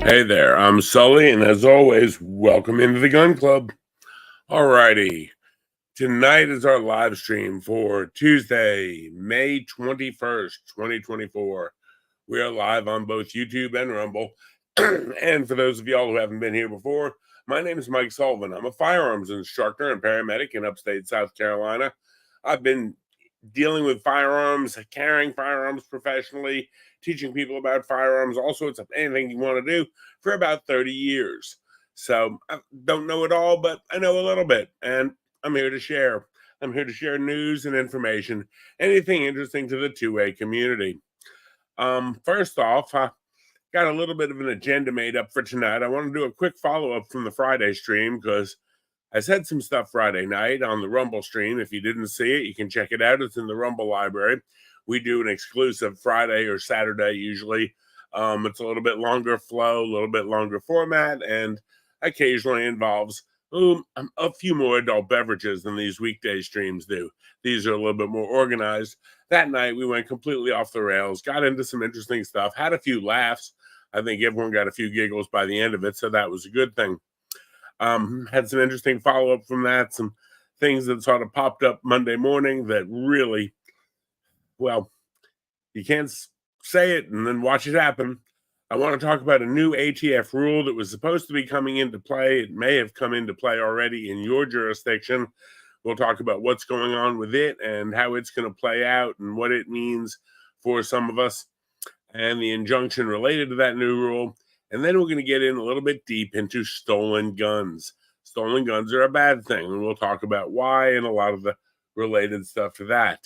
Hey there, I'm Sully, and as always, welcome into the Gun Club. Alrighty, tonight is our live stream for Tuesday, May 21st, 2024. We are live on both YouTube and Rumble. And for those of y'all who haven't been here before, my name is Mike Sullivan. I'm a firearms instructor and paramedic in upstate South Carolina. I've been dealing with firearms, carrying firearms professionally, teaching people about firearms, all sorts of anything you want to do for about 30 years. So I don't know it all, but I know a little bit, and I'm here to share. I'm here to share news and information, anything interesting to the 2A community. First off, I got a little bit of an agenda made up for tonight. I want to do a quick follow-up from the Friday stream because I said some stuff Friday night on the Rumble stream. If you didn't see it, you can check it out. It's in the Rumble library. We do an exclusive Friday or Saturday usually. It's a little bit longer flow, a little bit longer format, and occasionally involves a few more adult beverages than these weekday streams do. These are a little bit more organized. That night, we went completely off the rails, got into some interesting stuff, had a few laughs. I think everyone got a few giggles by the end of it, so that was a good thing. Had some interesting follow-up from that, some things that sort of popped up Monday morning that really, well, you can't say it and then watch it happen. I want to talk about a new ATF rule that was supposed to be coming into play. It may have come into play already in your jurisdiction. We'll talk about what's going on with it and how it's going to play out and what it means for some of us and the injunction related to that new rule. And then we're going to get in a little bit deep into stolen guns. Stolen guns are a bad thing, and we'll talk about why and a lot of the related stuff to that.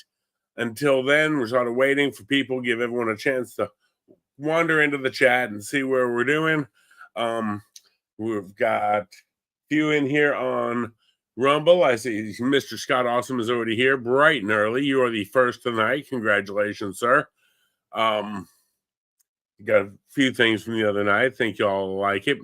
Until then, we're sort of waiting for people, give everyone a chance to wander into the chat and see where we're doing. We've got a few in here on Rumble. I see Mr. Scott Awesome is already here, bright and early. You are the first tonight. Congratulations, sir. Got a few things from the other night. I think y'all like it.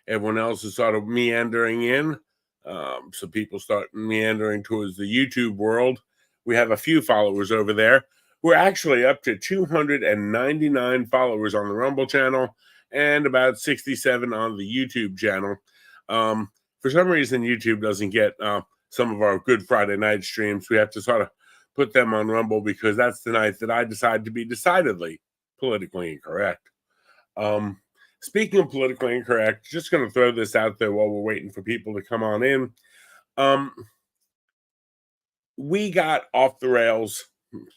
Everyone else is sort of meandering in. So people start meandering towards the YouTube world. We have a few followers over there. We're actually up to 299 followers on the Rumble channel and about 67 on the YouTube channel. For some reason, YouTube doesn't get some of our Good Friday night streams. We have to sort of put them on Rumble because that's the night that I decide to be decidedly politically incorrect. Speaking of politically incorrect, just going to throw this out there while we're waiting for people to come on in. We got off the rails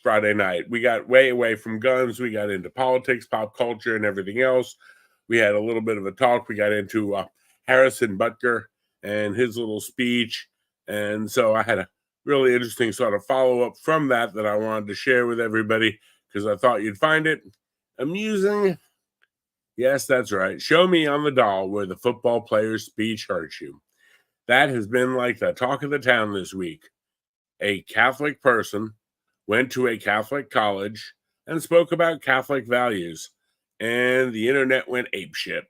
Friday night. We got way away from guns. We got into politics, pop culture, and everything else. We had a little bit of a talk. We got into Harrison Butker and his little speech. And so I had a really interesting sort of follow-up from that I wanted to share with everybody because I thought you'd find it amusing. Yes, that's right. Show me on the doll where the football player's speech hurts you. That has been like the talk of the town this week. A Catholic person went to a Catholic college and spoke about Catholic values, and the internet went apeshit.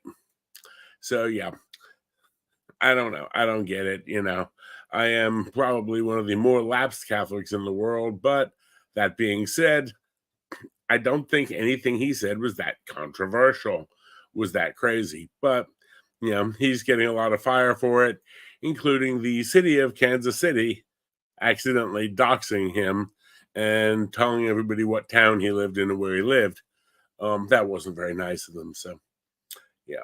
So, yeah, I don't know. I don't get it. I am probably one of the more lapsed Catholics in the world, but that being said, I don't think anything he said was that controversial, was that crazy. But, he's getting a lot of fire for it, including the city of Kansas City accidentally doxing him and telling everybody what town he lived in and where he lived. That wasn't very nice of them. So, yeah.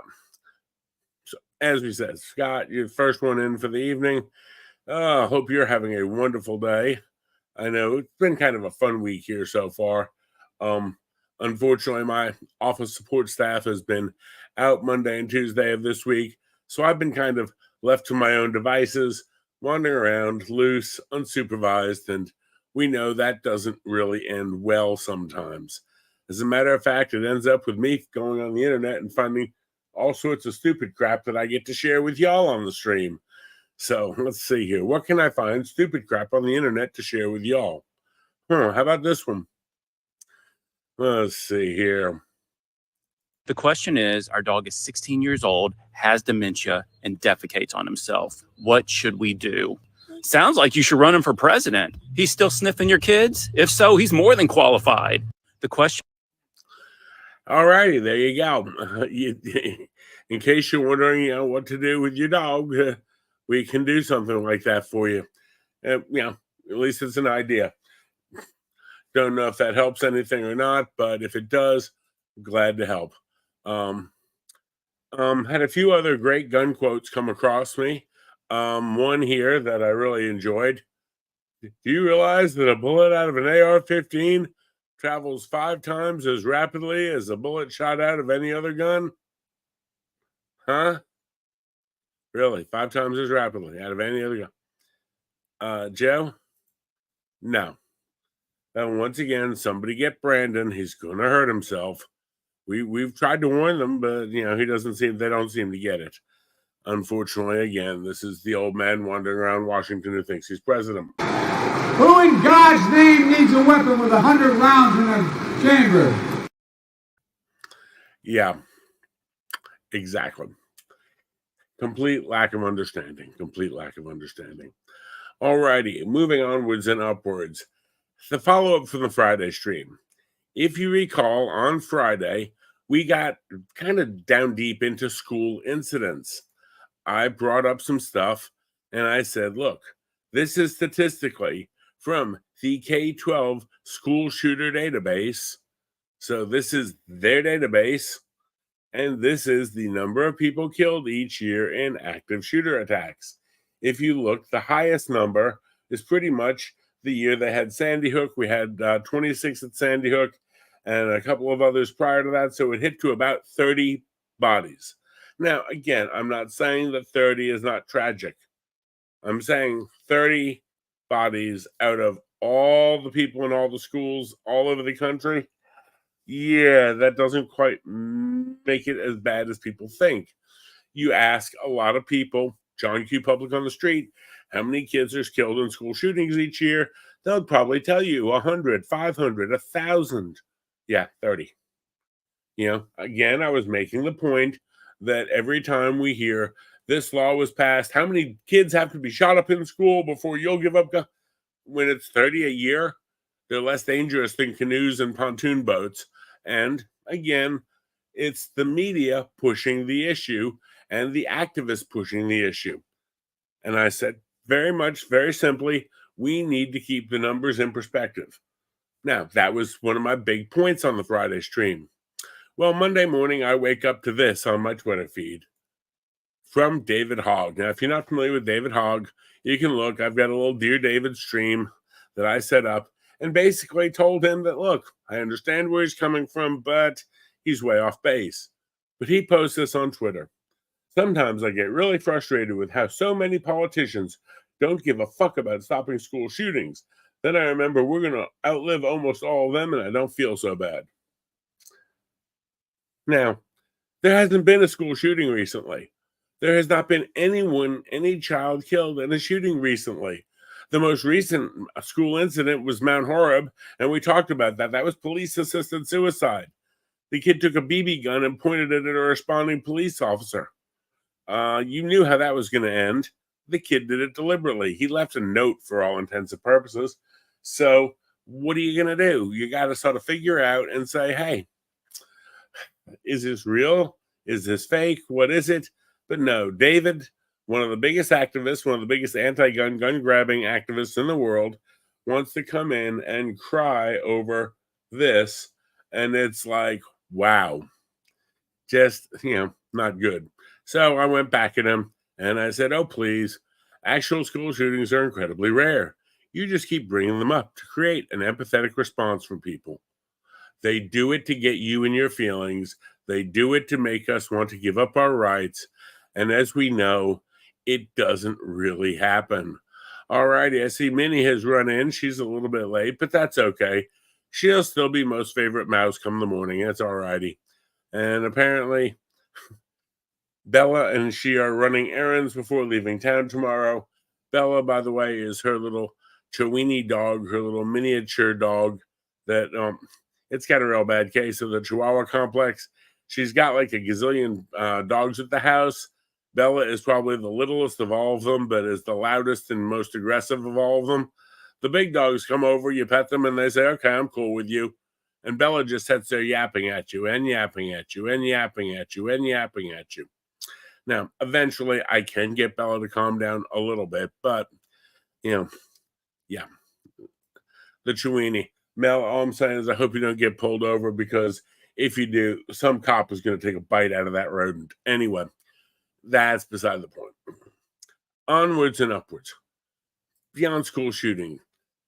So, as we said, Scott, you're the first one in for the evening. Hope you're having a wonderful day. I know it's been kind of a fun week here so far. Unfortunately, my office support staff has been out Monday and Tuesday of this week, so I've been kind of left to my own devices, wandering around loose, unsupervised, and we know that doesn't really end well sometimes. As a matter of fact, it ends up with me going on the internet and finding all sorts of stupid crap that I get to share with y'all on the stream. So let's see here. What can I find stupid crap on the internet to share with y'all? How about this one? Let's see here. The question is, our dog is 16 years old, has dementia, and defecates on himself. What should we do? Sounds like you should run him for president. He's still sniffing your kids? If so, he's more than qualified. The question... All righty, there you go. In case you're wondering, what to do with your dog, we can do something like that for you. At least it's an idea. Don't know if that helps anything or not, but if it does, I'm glad to help. Had a few other great gun quotes come across me. One here that I really enjoyed. Do you realize that a bullet out of an AR-15 travels 5 times as rapidly as a bullet shot out of any other gun? Huh? Really? 5 times as rapidly out of any other gun? Joe? No. And once again, somebody get Brandon. He's gonna hurt himself. We've tried to warn them, but they don't seem to get it. Unfortunately, again, this is the old man wandering around Washington who thinks he's president. Who in God's name needs a weapon with 100 rounds in a chamber? Yeah, exactly. Complete lack of understanding. All righty, moving onwards and upwards. The follow-up from the Friday stream. If you recall, on Friday, we got kind of down deep into school incidents. I brought up some stuff, and I said, look, this is statistically from the K-12 school shooter database. So this is their database, and this is the number of people killed each year in active shooter attacks. If you look, the highest number is pretty much the year they had Sandy Hook. We had 26 at Sandy Hook and a couple of others prior to that. So it hit to about 30 bodies. Now, again, I'm not saying that 30 is not tragic. I'm saying 30 bodies out of all the people in all the schools all over the country. Yeah, that doesn't quite make it as bad as people think. You ask a lot of people, John Q. Public on the street, how many kids are killed in school shootings each year? They'll probably tell you 100, 500, 1,000. Yeah, 30. Again, I was making the point that every time we hear this law was passed, how many kids have to be shot up in school before you'll give up? When it's 30 a year, they're less dangerous than canoes and pontoon boats. And again, it's the media pushing the issue and the activists pushing the issue. And I said, very simply, we need to keep the numbers in perspective. Now, that was one of my big points on the Friday stream. Well, Monday morning, I wake up to this on my Twitter feed from David Hogg. Now, if you're not familiar with David Hogg, you can look. I've got a little Dear David stream that I set up and basically told him that, look, I understand where he's coming from, but he's way off base. But he posts this on Twitter. Sometimes I get really frustrated with how so many politicians don't give a fuck about stopping school shootings. Then I remember we're going to outlive almost all of them, and I don't feel so bad. Now, there hasn't been a school shooting recently. There has not been any child killed in a shooting recently. The most recent school incident was Mount Horeb, and we talked about that. That was police-assisted suicide. The kid took a BB gun and pointed it at a responding police officer. You knew how that was going to end. The kid did it deliberately. He left a note for all intents and purposes. So what are you going to do? You got to sort of figure out and say, hey, is this real? Is this fake? What is it? But no, David, one of the biggest activists, one of the biggest anti-gun, gun-grabbing activists in the world, wants to come in and cry over this. And it's like, wow, just, not good. So I went back at him and I said, oh, please, actual school shootings are incredibly rare. You just keep bringing them up to create an empathetic response from people. They do it to get you in your feelings. They do it to make us want to give up our rights. And as we know, it doesn't really happen. All righty, I see Minnie has run in. She's a little bit late, but that's okay. She'll still be most favorite mouse come the morning. That's all righty. And apparently, Bella and she are running errands before leaving town tomorrow. Bella, by the way, is her little Chiweenie dog, her little miniature dog that it's got a real bad case of the Chihuahua complex. She's got like a gazillion dogs at the house. Bella is probably the littlest of all of them, but is the loudest and most aggressive of all of them. The big dogs come over, you pet them, and they say, okay, I'm cool with you. And Bella just sits there yapping at you and yapping at you and yapping at you and yapping at you. Now, eventually, I can get Bella to calm down a little bit, but, yeah. The Chewini. Mel, all I'm saying is I hope you don't get pulled over, because if you do, some cop is going to take a bite out of that rodent. Anyway, that's beside the point. Onwards and upwards. Beyond school shooting.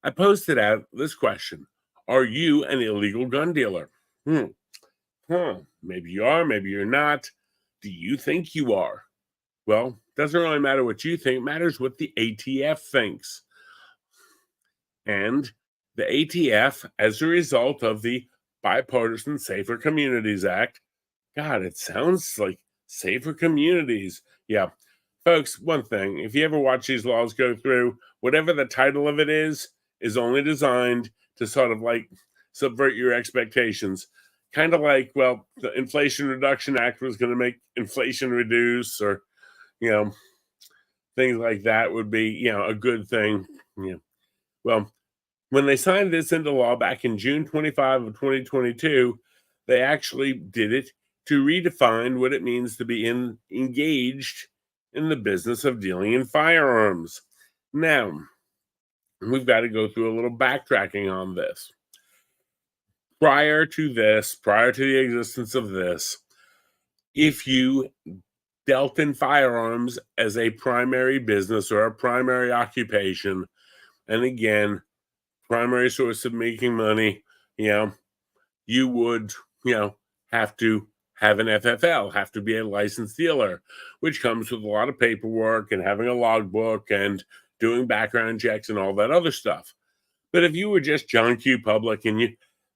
I posted out this question. Are you an illegal gun dealer? Maybe you are, maybe you're not. Do you think you are? Well, doesn't really matter what you think. It matters what the ATF thinks. And the ATF, as a result of the Bipartisan Safer Communities Act, God, it sounds like safer communities. Yeah. Folks, one thing, if you ever watch these laws go through, whatever the title of it is only designed to sort of like subvert your expectations. Kind of like, well, the Inflation Reduction Act was going to make inflation reduce, or, things like that would be, a good thing. Yeah. Well, when they signed this into law back in June 25 of 2022, they actually did it to redefine what it means to be engaged in the business of dealing in firearms. Now, we've got to go through a little backtracking on this. Prior to the existence of this, if you dealt in firearms as a primary business or a primary occupation, and again, primary source of making money, you would, have to have an FFL, have to be a licensed dealer, which comes with a lot of paperwork and having a logbook and doing background checks and all that other stuff. But if you were just John Q. Public and you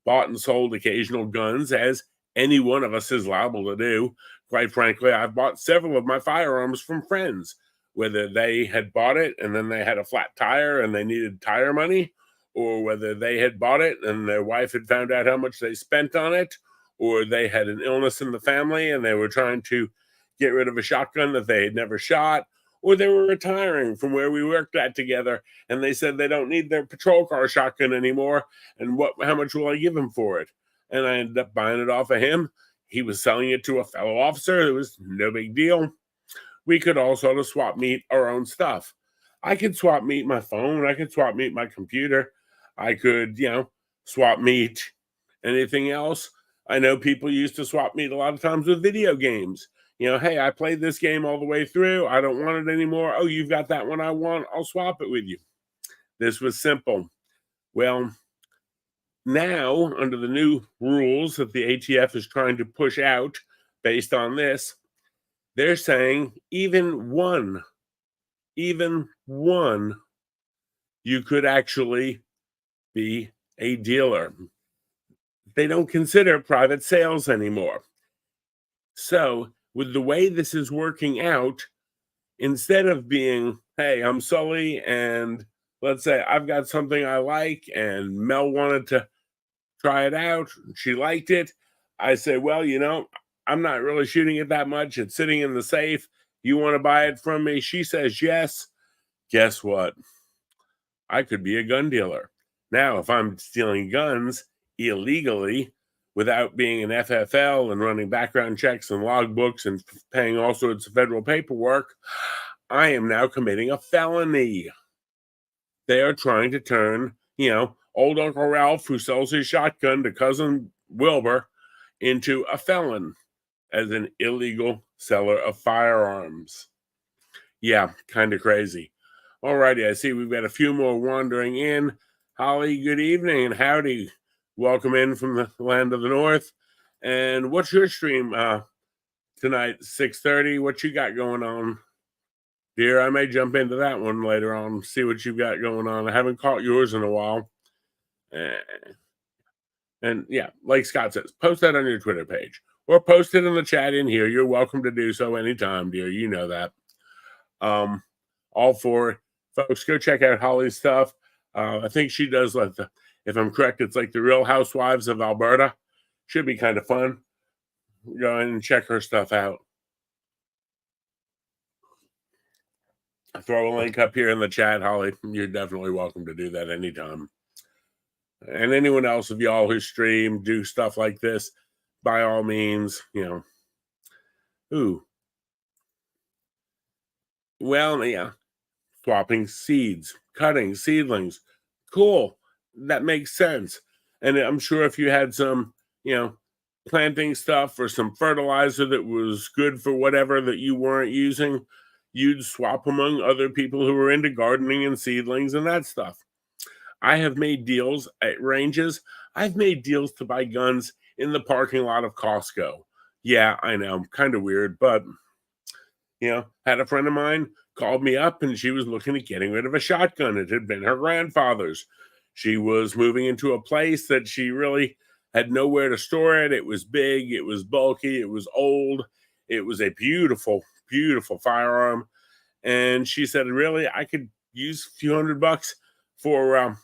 bought and sold occasional guns, as any one of us is liable to do, quite frankly, I've bought several of my firearms from friends, whether they had bought it and then they had a flat tire and they needed tire money, or whether they had bought it and their wife had found out how much they spent on it, or they had an illness in the family and they were trying to get rid of a shotgun that they had never shot, or they were retiring from where we worked at together and they said they don't need their patrol car shotgun anymore, and how much will I give them for it? And I ended up buying it off of him. He was selling it to a fellow officer. It was no big deal. We could all sort of swap meet our own stuff. I could swap meet my phone. I could swap meet my computer. I could, swap meet anything else. I know people used to swap meet a lot of times with video games. Hey, I played this game all the way through. I don't want it anymore. Oh, you've got that one I want. I'll swap it with you. This was simple. Well, now, under the new rules that the ATF is trying to push out based on this, they're saying even one, you could actually be a dealer. They don't consider private sales anymore. So, with the way this is working out, instead of being, hey, I'm Sully, and let's say I've got something I like, and Mel wanted to try it out, she liked it, I say, well, I'm not really shooting it that much. It's sitting in the safe. You want to buy it from me? She says yes. Guess what? I could be a gun dealer. Now, if I'm stealing guns illegally without being an FFL and running background checks and logbooks and paying all sorts of federal paperwork, I am now committing a felony. They are trying to turn, old Uncle Ralph, who sells his shotgun to cousin Wilbur, into a felon as an illegal seller of firearms. Yeah, kind of crazy. Alrighty, I see we've got a few more wandering in. Holly, good evening and howdy. Welcome in from the land of the north. And what's your stream tonight, 6:30? What you got going on? Dear, I may jump into that one later on, see what you've got going on. I haven't caught yours in a while. And yeah, like Scott says, post that on your Twitter page or post it in the chat in here. You're welcome to do so anytime, dear. You know that. All for folks, go check out Holly's stuff. I think she does if I'm correct, it's like the Real Housewives of Alberta. Should be kind of fun. Go in and check her stuff out. Throw a link up here in the chat, Holly. You're definitely welcome to do that anytime. And anyone else of y'all who stream, do stuff like this, by all means, yeah, swapping seeds, cutting seedlings. Cool. That makes sense. And I'm sure if you had some, planting stuff or some fertilizer that was good for whatever that you weren't using, you'd swap among other people who were into gardening and seedlings and that stuff. I have made deals at ranges. I've made deals to buy guns in the parking lot of Costco. Yeah, I know, kind of weird, but had a friend of mine called me up and she was looking at getting rid of a shotgun. It had been her grandfather's. She was moving into a place that she really had nowhere to store it. It was big, it was bulky, it was old. It was a beautiful, beautiful firearm. And she said, really, I could use a few $100 for I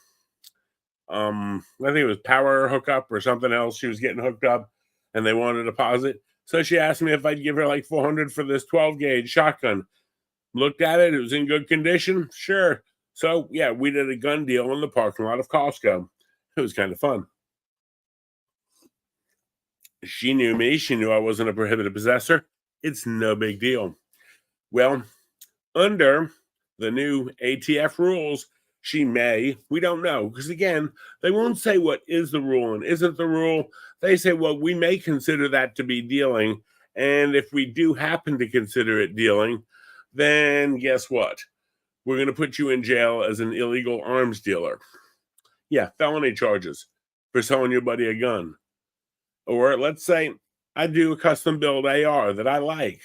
think it was power hookup or something else. She was getting hooked up and they wanted a deposit. So she asked me if I'd give her like $400 for this 12 gauge shotgun. Looked at it. It was in good condition. Sure. So yeah, we did a gun deal in the parking lot of Costco. It was kind of fun. She knew me. She knew I wasn't a prohibited possessor. It's no big deal. Well, under the new ATF rules, she may, we don't know, because again, they won't say what is the rule and isn't the rule. They say, well, we may consider that to be dealing. And if we do happen to consider it dealing, then guess what? We're going to put you in jail as an illegal arms dealer. Yeah, felony charges for selling your buddy a gun. Or let's say I do a custom build AR that I like.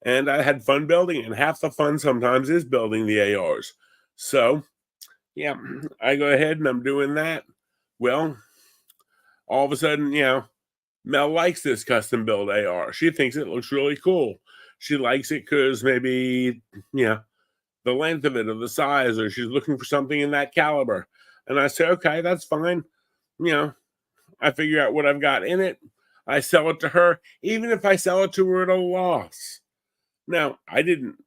And I had fun building, and half the fun sometimes is building the ARs. So, yeah, I go ahead and I'm doing that. Well, all of a sudden, Mel likes this custom build AR. She thinks it looks really cool. She likes it because maybe, the length of it or the size, or she's looking for something in that caliber. And I say, okay, that's fine. I figure out what I've got in it. I sell it to her, even if I sell it to her at a loss. Now, I didn't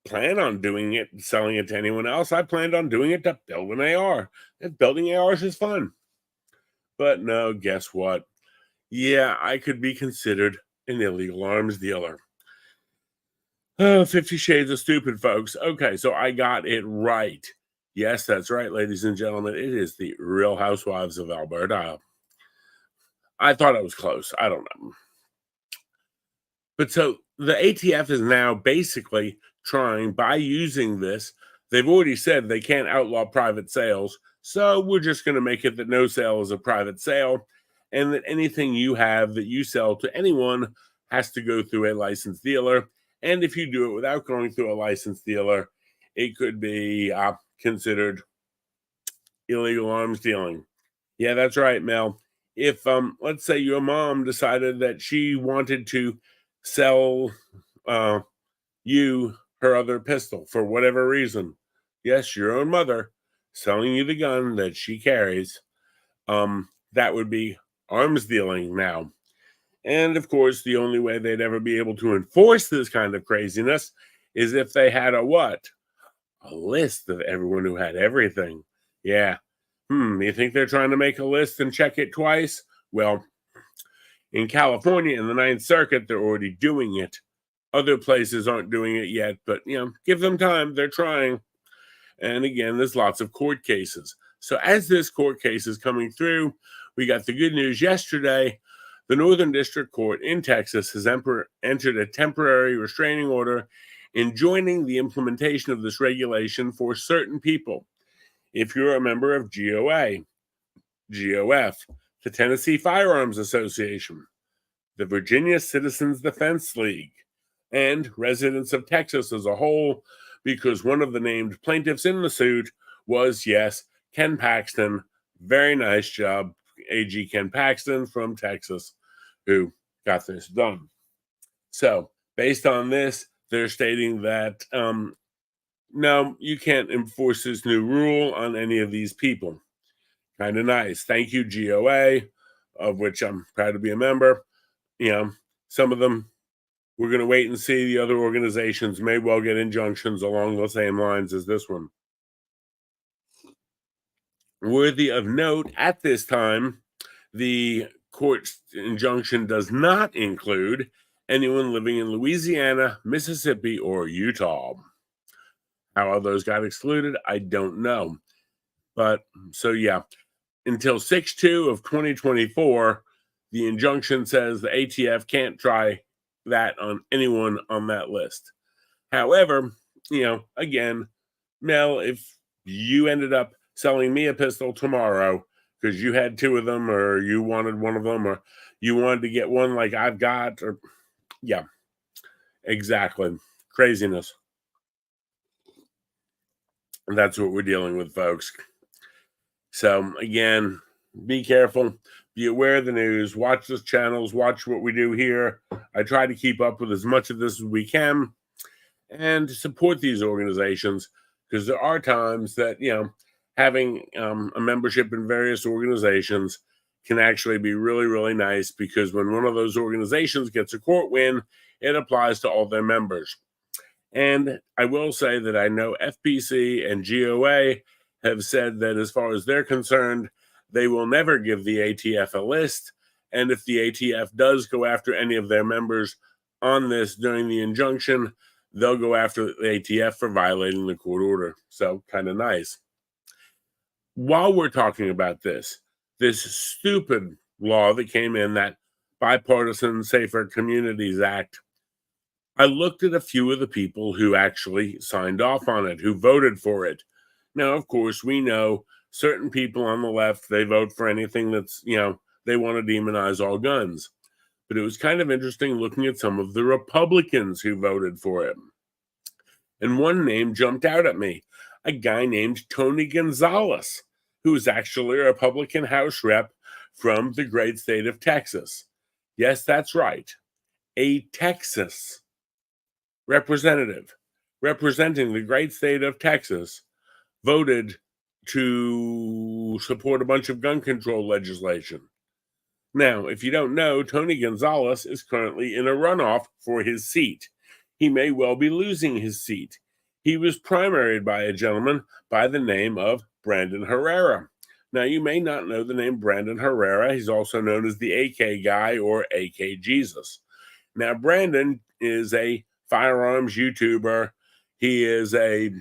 plan on doing it, selling it to anyone else. I planned on doing it to build an AR. And building ARs is fun. But no, guess what? Yeah, I could be considered an illegal arms dealer. Oh, 50 Shades of Stupid, folks. Okay, so I got it right. Yes, that's right, ladies and gentlemen. It is the Real Housewives of Alberta. I thought I was close. I don't know. But so the ATF is now basically trying, by using this, they've already said they can't outlaw private sales. So we're just going to make it that no sale is a private sale, and that anything you have that you sell to anyone has to go through a licensed dealer. And if you do it without going through a licensed dealer, it could be considered illegal arms dealing. Yeah, that's right, Mel. If, let's say your mom decided that she wanted to sell you her other pistol for whatever reason. Yes, your own mother selling you the gun that she carries. That would be arms dealing now. And of course, the only way they'd ever be able to enforce this kind of craziness is if they had a what? A list of everyone who had everything. Yeah. You think they're trying to make a list and check it twice? Well, in California, in the Ninth Circuit, they're already doing it. Other places aren't doing it yet, but, give them time. They're trying. And again, there's lots of court cases. So as this court case is coming through, we got the good news yesterday. The Northern District Court in Texas has entered a temporary restraining order enjoining the implementation of this regulation for certain people. If you're a member of GOA, GOF, the Tennessee Firearms Association, the Virginia Citizens Defense League, and residents of Texas as a whole, because one of the named plaintiffs in the suit was, yes, Ken Paxton. Very nice job, AG Ken Paxton from Texas, who got this done. So, based on this, they're stating that, no, you can't enforce this new rule on any of these people. Kind of nice. Thank you, GOA, of which I'm proud to be a member. Some of them, we're going to wait and see. The other organizations may well get injunctions along the same lines as this one. Worthy of note, at this time, the court's injunction does not include anyone living in Louisiana, Mississippi, or Utah. How all those got excluded, I don't know. But so, yeah, until 6/2 of 2024, the injunction says the ATF can't try that on anyone on that list. However, again, Mel, if you ended up selling me a pistol tomorrow because you had two of them, or you wanted one of them, or you wanted to get one like I've got, or yeah, exactly. Craziness. And that's what we're dealing with, folks. So again, be careful, be aware of the news, watch the channels, watch what we do here. I try to keep up with as much of this as we can and support these organizations, because there are times that, having a membership in various organizations can actually be really, really nice, because when one of those organizations gets a court win, it applies to all their members. And I will say that I know FPC and GOA have said that as far as they're concerned, they will never give the ATF a list. And if the ATF does go after any of their members on this during the injunction, they'll go after the ATF for violating the court order. So kind of nice. While we're talking about this stupid law that came in, that Bipartisan Safer Communities Act, I looked at a few of the people who actually signed off on it, who voted for it. Now, of course, we know certain people on the left, they vote for anything that's, they want to demonize all guns. But it was kind of interesting looking at some of the Republicans who voted for it. And one name jumped out at me, a guy named Tony Gonzalez, who is actually a Republican House rep from the great state of Texas. Yes, that's right. A Texas representative representing the great state of Texas voted to support a bunch of gun control legislation. Now, if you don't know, Tony Gonzalez is currently in a runoff for his seat. He may well be losing his seat. He was primaried by a gentleman by the name of Brandon Herrera. Now, you may not know the name Brandon Herrera. He's also known as the AK guy, or AK Jesus. Now, Brandon is a firearms YouTuber. He is a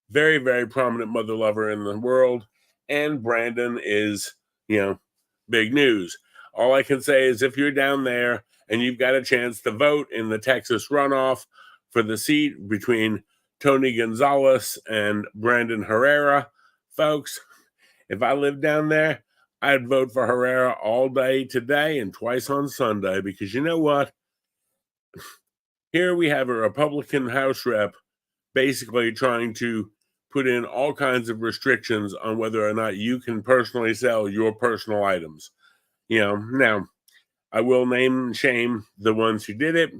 very, very prominent mother lover in the world. And Brandon is, big news. All I can say is, if you're down there and you've got a chance to vote in the Texas runoff for the seat between Tony Gonzalez and Brandon Herrera, folks, if I lived down there, I'd vote for Herrera all day today and twice on Sunday, because you know what? Here we have a Republican House rep basically trying to put in all kinds of restrictions on whether or not you can personally sell your personal items. Now, I will name and shame the ones who did it.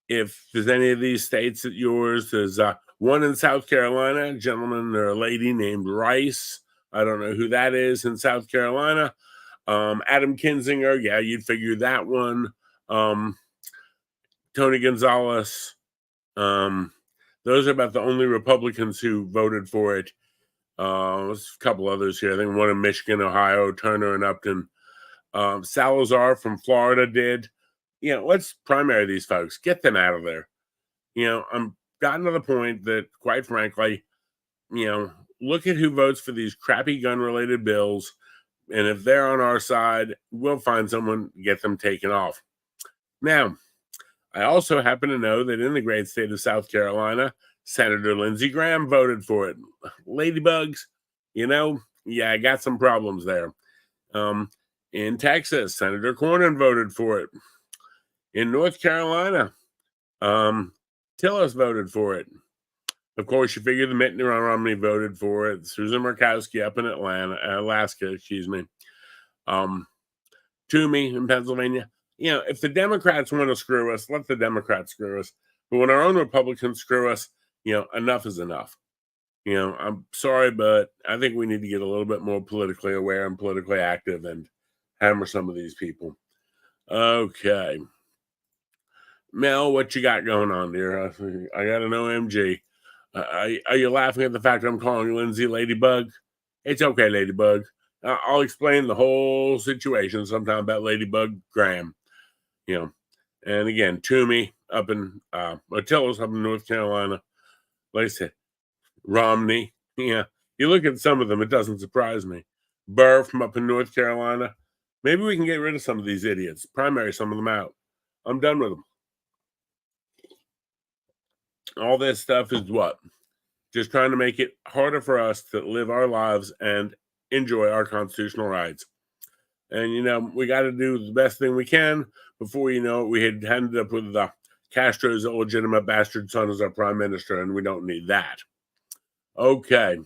If there's any of these states at yours, there's one in South Carolina, a gentleman or a lady named Rice. I don't know who that is in South Carolina. Adam Kinzinger, yeah, you'd figure that one. Tony Gonzalez. Those are about the only Republicans who voted for it. There's a couple others here. I think one in Michigan, Ohio, Turner and Upton. Salazar from Florida did. Let's primary these folks. Get them out of there. I'm gotten to the point that, quite frankly, look at who votes for these crappy gun-related bills, and if they're on our side, we'll find someone to get them taken off. Now, I also happen to know that in the great state of South Carolina, Senator Lindsey Graham voted for it. Ladybugs, I got some problems there. In Texas, Senator Cornyn voted for it. In North Carolina, Tillis voted for it. Of course, you figure the Mitt Romney voted for it. Susan Murkowski up in Alaska, Toomey in Pennsylvania. If the Democrats want to screw us, let the Democrats screw us. But when our own Republicans screw us, enough is enough. I'm sorry, but I think we need to get a little bit more politically aware and politically active and hammer some of these people. Okay. Mel, what you got going on, dear? I got an OMG. Are you laughing at the fact I'm calling Lindsay Ladybug? It's okay, Ladybug. I'll explain the whole situation sometime about Ladybug Graham. You know, and again, Toomey up in Otillo's up in North Carolina. Like I said, Romney. Yeah, you look at some of them, it doesn't surprise me. Burr from up in North Carolina. Maybe we can get rid of some of these idiots, primary some of them out. I'm done with them. All this stuff is what? Just trying to make it harder for us to live our lives and enjoy our constitutional rights. And, we got to do the best thing we can. Before you know it, we had ended up with Castro's illegitimate bastard son as our prime minister, and we don't need that. Okay.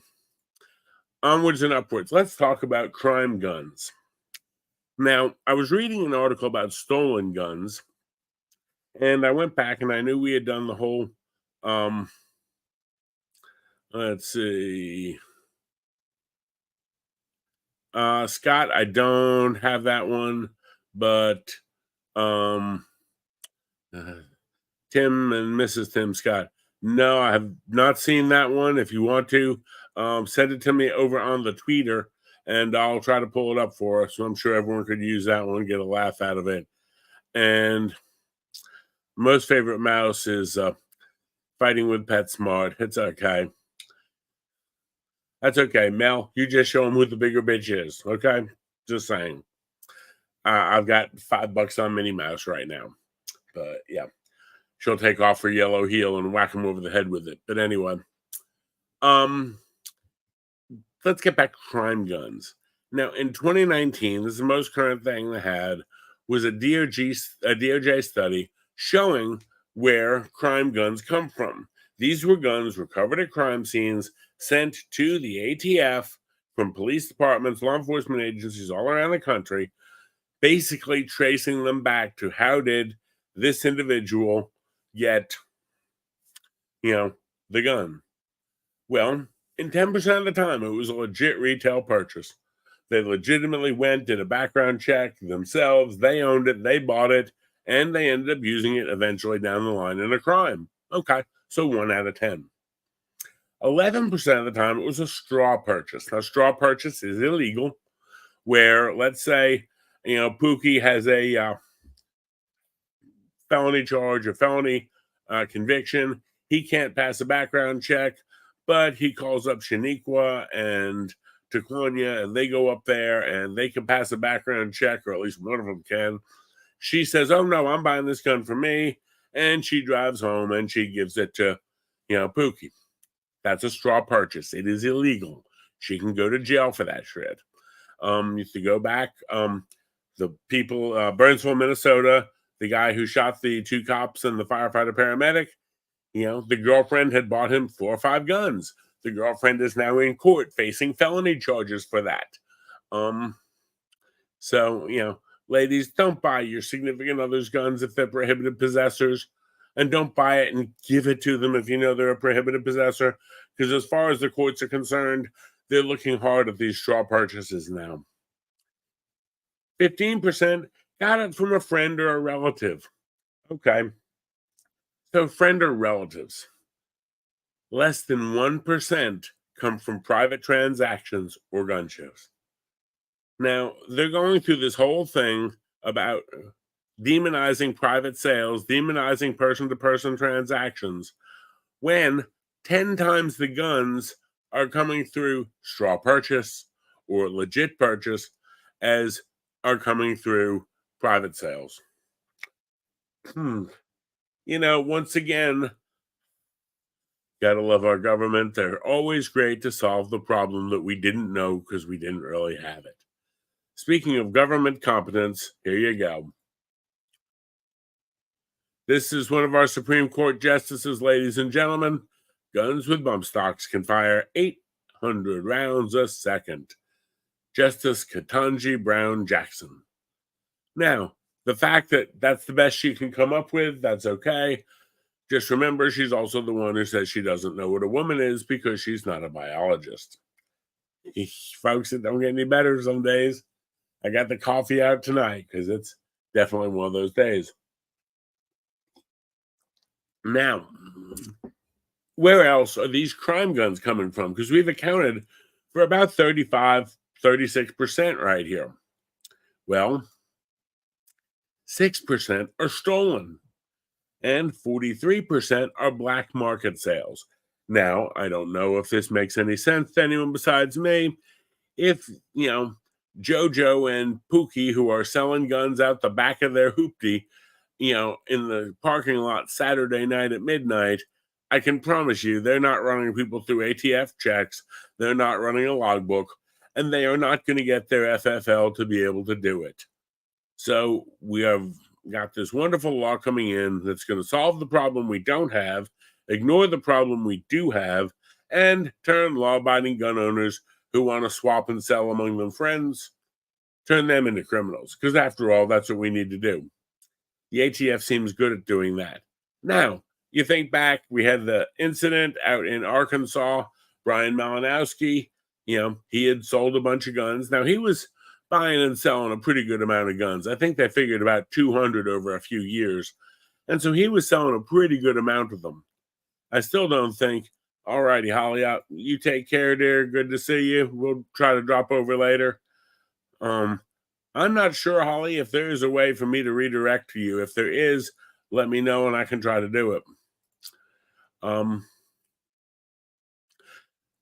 Onwards and upwards. Let's talk about crime guns. Now, I was reading an article about stolen guns, and I went back and I knew we had done the whole, let's see. Scott, I don't have that one, but Tim and Mrs. Tim Scott. No, I have not seen that one. If you want to, send it to me over on the Twitter, and I'll try to pull it up for us. So I'm sure everyone could use that one, get a laugh out of it. And most favorite mouse is fighting with PetSmart. It's okay. That's okay, Mel. You just show him who the bigger bitch is. Okay, just saying. I've got $5 on Minnie Mouse right now, but yeah, she'll take off her yellow heel and whack him over the head with it. But anyway, let's get back to crime guns. Now, in 2019, this is the most current thing they had, was a DOJ study showing where crime guns come from. These were guns recovered at crime scenes, sent to the ATF from police departments, law enforcement agencies all around the country, basically tracing them back to how did this individual get, the gun. Well, in 10% of the time, it was a legit retail purchase. They legitimately went, did a background check themselves. They owned it. They bought it. And they ended up using it eventually down the line in a crime. Okay, so 1 out of 10. 11% of the time, it was a straw purchase. Now, straw purchase is illegal, where, let's say, Pookie has a felony charge, a felony conviction. He can't pass a background check, but he calls up Shaniqua and Taquania, and they go up there, and they can pass a background check, or at least one of them can. She says, oh, no, I'm buying this gun for me, and she drives home, and she gives it to, Pookie. That's a straw purchase. It is illegal. She can go to jail for that shit. If you go back, the people, Burnsville, Minnesota, the guy who shot the 2 cops and the firefighter paramedic, the girlfriend had bought him 4 or 5 guns. The girlfriend is now in court facing felony charges for that. So, ladies, don't buy your significant other's guns if they're prohibited possessors, and don't buy it and give it to them if you know they're a prohibited possessor, because as far as the courts are concerned, they're looking hard at these straw purchases now. 15% got it from a friend or a relative. Okay. So friend or relatives. Less than 1% come from private transactions or gun shows. Now, they're going through this whole thing about demonizing private sales, demonizing person-to-person transactions, when 10 times the guns are coming through straw purchase or legit purchase as are coming through private sales. Once again, gotta love our government. They're always great to solve the problem that we didn't know because we didn't really have it. Speaking of government competence, here you go. This is one of our Supreme Court justices, ladies and gentlemen. Guns with bump stocks can fire 800 rounds a second. Justice Ketanji Brown Jackson. Now, the fact that that's the best she can come up with, that's okay. Just remember, she's also the one who says she doesn't know what a woman is because she's not a biologist. Folks, it don't get any better some days. I got the coffee out tonight because it's definitely one of those days. Now, where else are these crime guns coming from? Because we've accounted for about 36% right here. Well, 6% are stolen, and 43% are black market sales. Now, I don't know if this makes any sense to anyone besides me. If, Jojo and Pookie, who are selling guns out the back of their hoopty, in the parking lot Saturday night at midnight, I can promise you they're not running people through ATF checks. They're not running a logbook, and they are not going to get their FFL to be able to do it. So we have got this wonderful law coming in that's going to solve the problem we don't have, ignore the problem we do have, and turn law-abiding gun owners who want to swap and sell among them friends, turn them into criminals. Because after all, that's what we need to do. The ATF seems good at doing that. Now, you think back, we had the incident out in Arkansas. Brian Malinowski, he had sold a bunch of guns. Now, he was buying and selling a pretty good amount of guns. I think they figured about 200 over a few years. And so he was selling a pretty good amount of them. I still don't think, all righty, Holly, you take care, dear. Good to see you. We'll try to drop over later. I'm not sure, Holly, if there is a way for me to redirect to you. If there is, let me know and I can try to do it.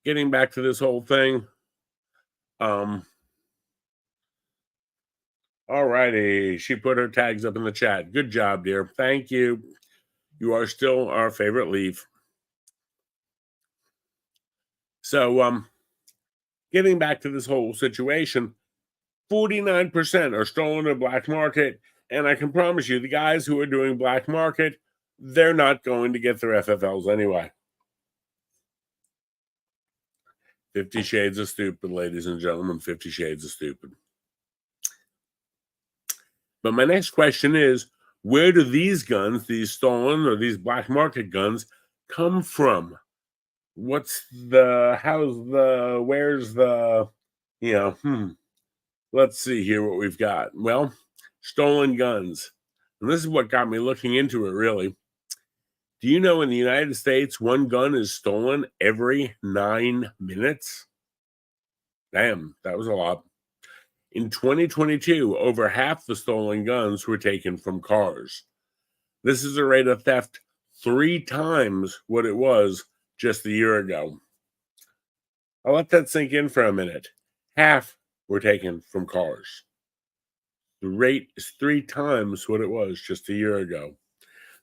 Getting back to this whole thing. All righty. She put her tags up in the chat. Good job, dear. Thank you. You are still our favorite leaf. So, getting back to this whole situation, 49% are stolen in black market, and I can promise you, the guys who are doing black market, they're not going to get their FFLs anyway. 50 Shades of Stupid, ladies and gentlemen, 50 Shades of Stupid. But my next question is, where do these guns, these stolen or these black market guns, come from? Where's the, let's see here what we've got. Well, stolen guns. And this is what got me looking into it, really. Do you know in the United States, one gun is stolen every 9 minutes? Damn, that was a lot. In 2022, over half the stolen guns were taken from cars. This is a rate of theft 3 times what it was just a year ago. I'll let that sink in for a minute. Half were taken from cars. The rate is 3 times what it was just a year ago.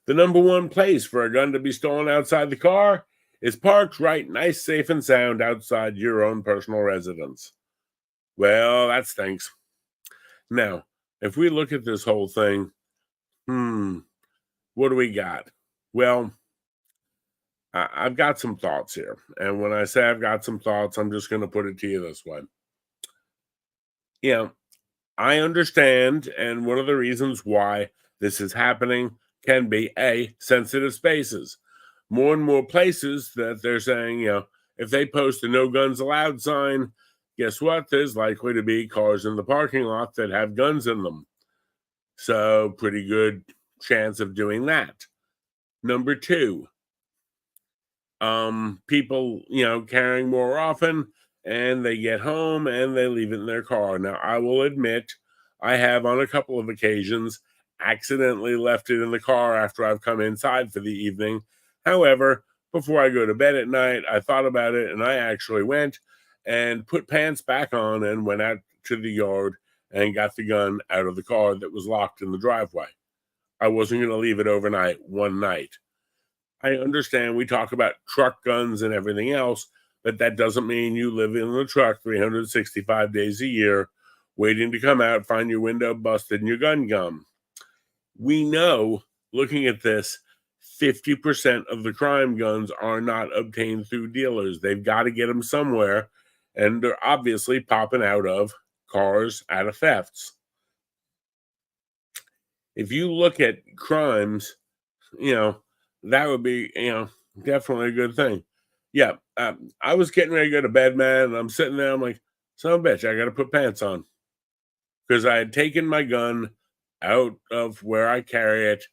The number one place for a gun to be stolen outside the car is parked right nice, safe, and sound outside your own personal residence. Well, that stinks. Now, if we look at this whole thing, what do we got? Well, I've got some thoughts here. And when I say I've got some thoughts, I'm just going to put it to you this way. I understand, and one of the reasons why this is happening can be sensitive spaces. More and more places that they're saying, if they post a no guns allowed sign, guess what? There's likely to be cars in the parking lot that have guns in them. So pretty good chance of doing that. Number 2, people, carrying more often, and they get home and they leave it in their car. Now, I will admit, I have on a couple of occasions accidentally left it in the car after I've come inside for the evening. However, before I go to bed at night, I thought about it, and I actually went and put pants back on and went out to the yard and got the gun out of the car that was locked in the driveway. I wasn't going to leave it overnight one night. I understand we talk about truck guns and everything else, but that doesn't mean you live in the truck 365 days a year, waiting to come out, find your window busted and your gun gone. We know, looking at this, 50% of the crime guns are not obtained through dealers. They've got to get them somewhere, and they're obviously popping out of cars, out of thefts. If you look at crimes, that would be, definitely a good thing. Yeah, I was getting ready to go to bed, man, and I'm sitting there, I'm like, son of a bitch, I got to put pants on. Because I had taken my gun out of where I carry it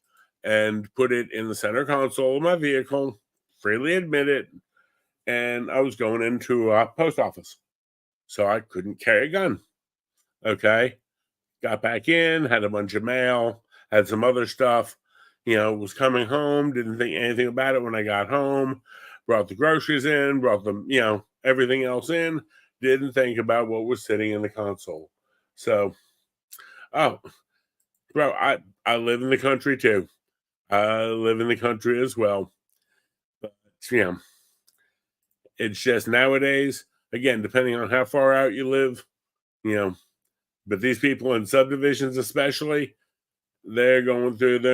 and put it in the center console of my vehicle, freely admit it, and I was going into a post office. so I couldn't carry a gun. Okay. Got back in, had a bunch of mail, had some other stuff, was coming home, didn't think anything about it when I got home, brought the groceries in, brought them, everything else in, didn't think about what was sitting in the console. So, oh, bro, I live in the country too. I live in the country as well. But, it's just nowadays, again, depending on how far out you live, but these people in subdivisions especially, they're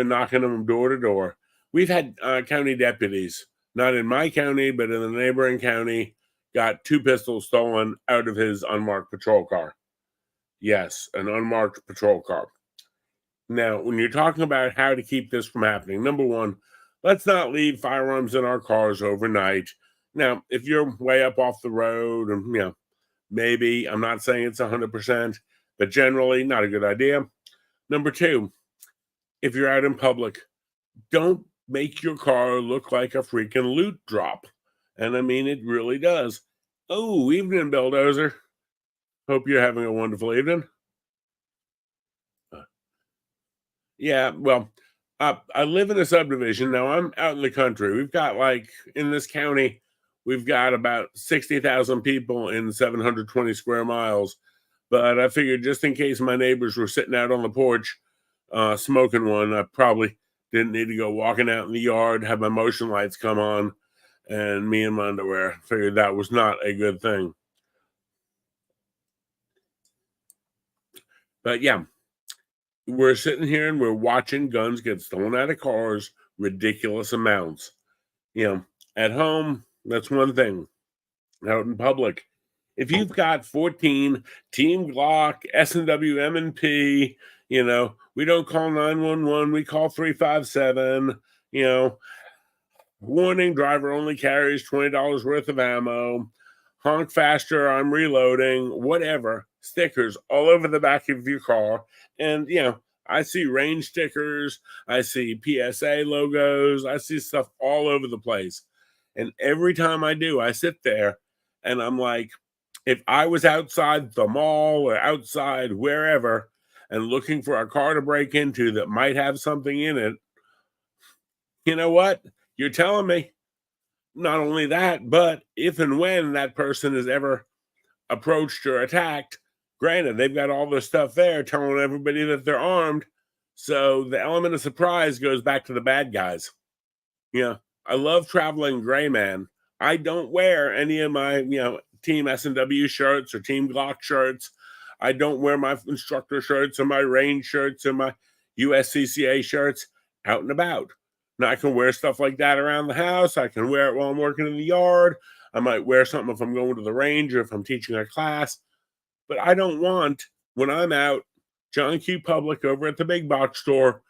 knocking them door to door. We've had county deputies, not in my county, but in the neighboring county, got 2 pistols stolen out of his unmarked patrol car. Yes, an unmarked patrol car. Now, when you're talking about how to keep this from happening, number one, let's not leave firearms in our cars overnight. Now, if you're way up off the road, and maybe, I'm not saying it's 100%, but generally not a good idea. Number two, if you're out in public, don't make your car look like a freaking loot drop. And I mean, it really does. Oh, evening, Bulldozer. Hope you're having a wonderful evening. Yeah, well, I live in a subdivision. Now, I'm out in the country. We've got, in this county, we've got about 60,000 people in 720 square miles. But I figured just in case my neighbors were sitting out on the porch smoking one, I probably didn't need to go walking out in the yard, have my motion lights come on, and me in my underwear. Figured that was not a good thing. But yeah, we're sitting here and we're watching guns get stolen out of cars, ridiculous amounts. At home, that's one thing. Out in public, if you've got 14 Team Glock, S&W M&P, we don't call 911, we call 357, warning, driver only carries $20 worth of ammo, honk faster, I'm reloading, whatever, stickers all over the back of your car. And, I see range stickers, I see PSA logos, I see stuff all over the place. And every time I do, I sit there and I'm like, if I was outside the mall or outside wherever and looking for a car to break into that might have something in it, you know what? You're telling me. Not only that, but if and when that person is ever approached or attacked, granted, they've got all this stuff there telling everybody that they're armed. So the element of surprise goes back to the bad guys. I love traveling gray, man. I don't wear any of my, Team S&W shirts or Team Glock shirts. I don't wear my instructor shirts or my range shirts or my USCCA shirts out and about. Now, I can wear stuff like that around the house. I can wear it while I'm working in the yard. I might wear something if I'm going to the range or if I'm teaching a class. But I don't want, when I'm out, John Q. Public over at the big box store,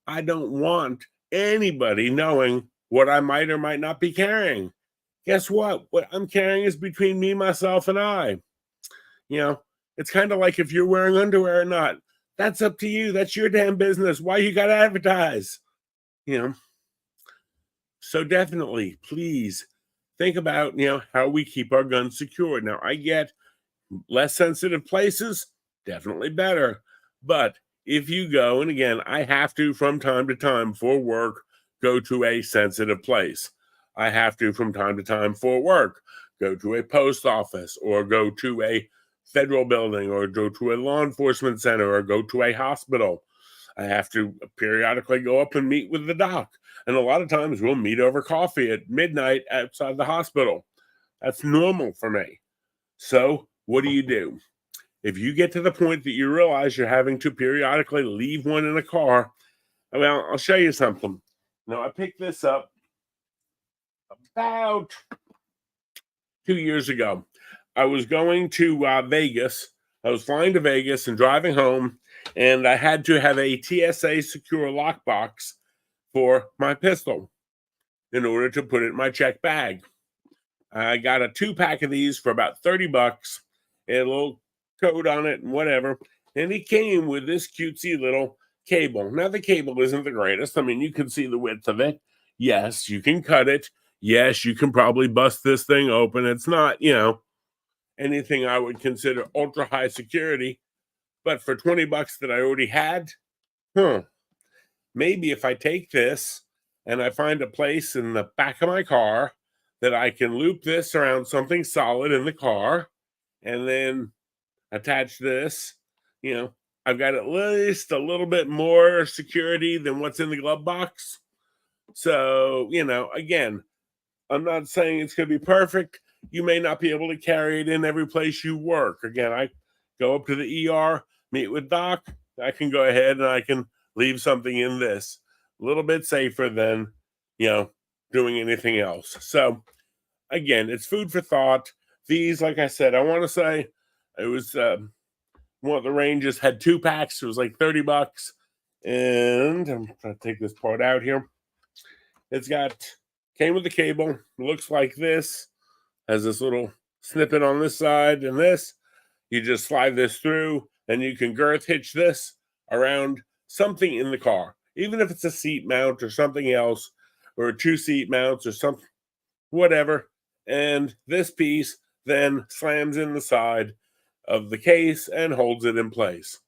I don't want anybody knowing what I might or might not be carrying. Guess what? What I'm carrying is between me, myself, and I. It's kind of like if you're wearing underwear or not. That's up to you. That's your damn business. Why you got to advertise? So definitely, please think about, how we keep our guns secured. Now, I get less sensitive places, definitely better. But if you go, and again, I have to from time to time for work, go to a sensitive place. I have to from time to time for work, go to a post office or go to a federal building or go to a law enforcement center or go to a hospital. I have to periodically go up and meet with the doc. And a lot of times we'll meet over coffee at midnight outside the hospital. That's normal for me. So what do? If you get to the point that you realize you're having to periodically leave one in a car, well, I'll show you something. Now, I picked this up about 2 years ago. I was going to Vegas. I was flying to Vegas and driving home, and I had to have a TSA secure lockbox for my pistol in order to put it in my check bag. I got a 2-pack of these for about $30, and a little code on it and whatever. And it came with this cutesy little cable. Now, the cable isn't the greatest. I mean, you can see the width of it. Yes, you can cut it. Yes, you can probably bust this thing open. It's not, anything I would consider ultra high security. But for $20 that I already had, maybe if I take this and I find a place in the back of my car that I can loop this around something solid in the car and then attach this, I've got at least a little bit more security than what's in the glove box. So, again, I'm not saying it's going to be perfect. You may not be able to carry it in every place you work. Again, I go up to the ER, meet with Doc. I can go ahead and I can leave something in this. A little bit safer than, doing anything else. So, again, it's food for thought. These, like I said, I want to say it was one of the ranges had 2 packs. It was like $30. And I'm trying to take this part out here. Came with the cable. It looks like this. Has this little snippet on this side and this. You just slide this through and you can girth hitch this around something in the car. Even if it's a seat mount or something else, or 2 seat mounts or something, whatever. And this piece then slams in the side of the case and holds it in place.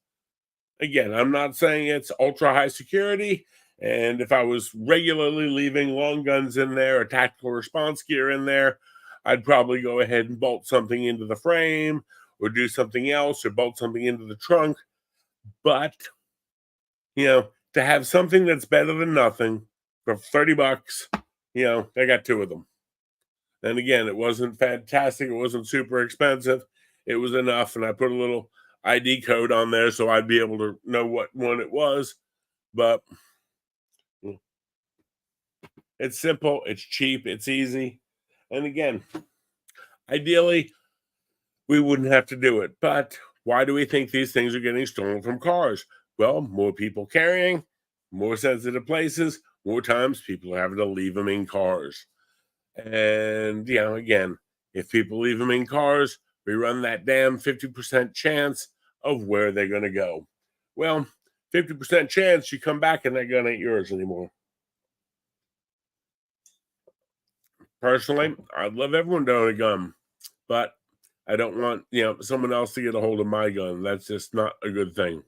Again, I'm not saying it's ultra high security. And if I was regularly leaving long guns in there or tactical response gear in there, I'd probably go ahead and bolt something into the frame or do something else or bolt something into the trunk. But, to have something that's better than nothing for $30, I got 2 of them. And again, it wasn't fantastic. It wasn't super expensive. It was enough. And I put a little ID code on there so I'd be able to know what one it was. But it's simple, it's cheap, it's easy. And again, ideally, we wouldn't have to do it. But why do we think these things are getting stolen from cars? Well, more people carrying, more sensitive places, more times people are having to leave them in cars. And, again, if people leave them in cars, we run that damn 50% chance of where they're going to go. Well, 50% chance you come back and that gun ain't yours anymore. Personally, I'd love everyone to own a gun, but I don't want, someone else to get a hold of my gun. That's just not a good thing.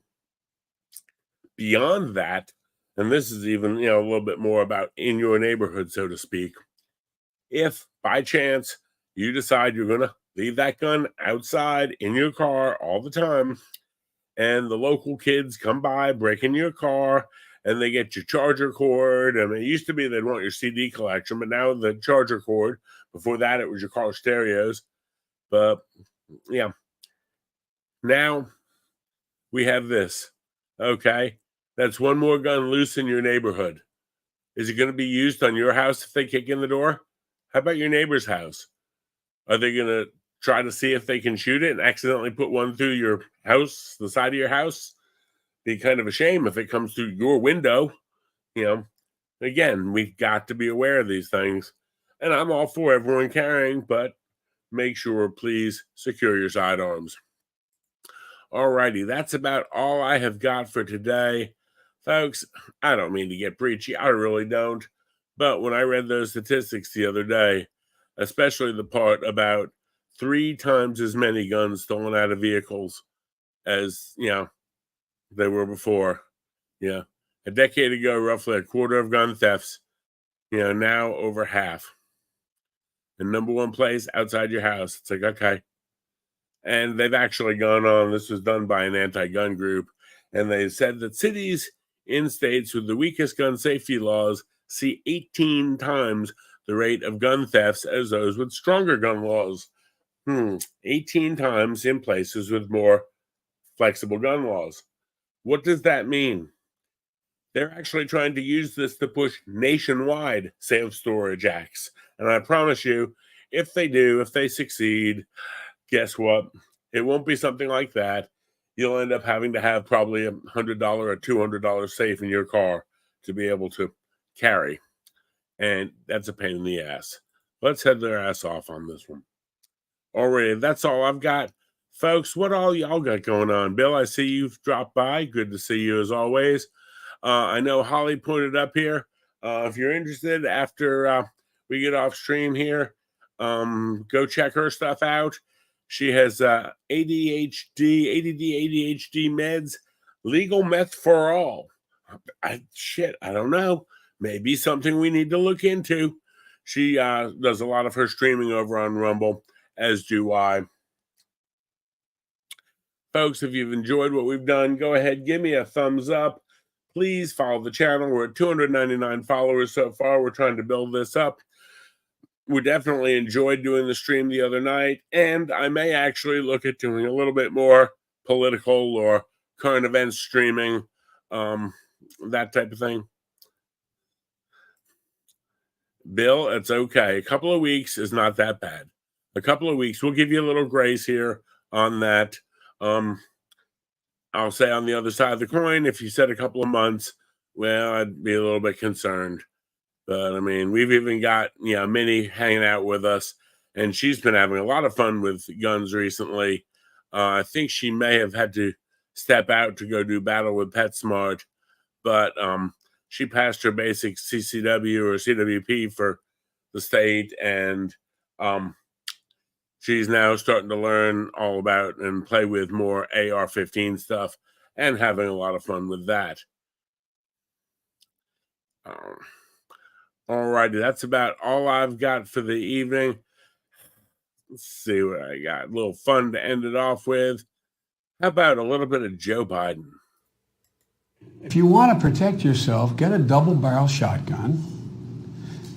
Beyond that, and this is even, a little bit more about in your neighborhood, so to speak. If by chance you decide you're going to leave that gun outside in your car all the time, and the local kids come by, break in your car, and they get your charger cord. I mean, it used to be they'd want your CD collection, but now the charger cord. Before that, it was your car stereos. But, now we have this. Okay, that's one more gun loose in your neighborhood. Is it going to be used on your house if they kick in the door? How about your neighbor's house? Are they going to try to see if they can shoot it and accidentally put one through your house, the side of your house? Be kind of a shame if it comes through your window. Again, we've got to be aware of these things. And I'm all for everyone carrying, but make sure, please, secure your sidearms. Alrighty, that's about all I have got for today. Folks, I don't mean to get preachy. I really don't. But when I read those statistics the other day, especially the part about 3 times as many guns stolen out of vehicles as, they were before. A decade ago, roughly a quarter of gun thefts, now over half. And number 1 place outside your house. It's like, okay. And they've actually gone on, this was done by an anti-gun group, and they said that cities in states with the weakest gun safety laws see 18 times the rate of gun thefts as those with stronger gun laws. 18 times in places with more flexible gun laws. What does that mean? They're actually trying to use this to push nationwide self-storage acts. And I promise you, if they succeed, guess what? It won't be something like that. You'll end up having to have probably $100 or $200 safe in your car to be able to carry. And that's a pain in the ass. Let's head their ass off on this one. Alrighty, that's all I've got. Folks, what all y'all got going on? Bill, I see you've dropped by. Good to see you as always. I know Holly pointed up here. If you're interested, after we get off stream here, go check her stuff out. She has ADHD, ADD, ADHD meds, legal meth for all. I don't know. Maybe something we need to look into. She does a lot of her streaming over on Rumble, as do I. Folks, if you've enjoyed what we've done, go ahead, give me a thumbs up. Please follow the channel. We're at 299 followers so far. We're trying to build this up. We definitely enjoyed doing the stream the other night, and I may actually look at doing a little bit more political or current events streaming, that type of thing. Bill, it's okay. A couple of weeks is not that bad. A couple of weeks. We'll give you a little grace here on that. I'll say on the other side of the coin, if you said a couple of months, well, I'd be a little bit concerned. But, I mean, we've even got, Minnie hanging out with us, and she's been having a lot of fun with guns recently. I think she may have had to step out to go do battle with PetSmart, but she passed her basic CCW or CWP for the state, and she's now starting to learn all about and play with more AR-15 stuff and having a lot of fun with that. Alrighty, that's about all I've got for the evening. Let's see what I got. A little fun to end it off with. How about a little bit of Joe Biden? If you want to protect yourself, get a double-barrel shotgun.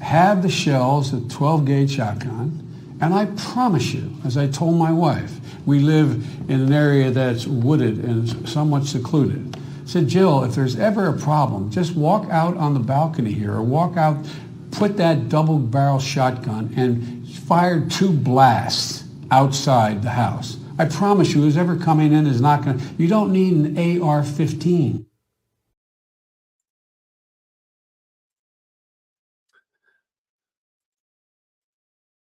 Have the shells, a 12-gauge shotgun. And I promise you, as I told my wife, we live in an area that's wooded and somewhat secluded. I said, Jill, if there's ever a problem, just walk out on the balcony here or walk out, put that double-barrel shotgun and fire 2 blasts outside the house. I promise you, who's ever coming in is not going to, you don't need an AR-15.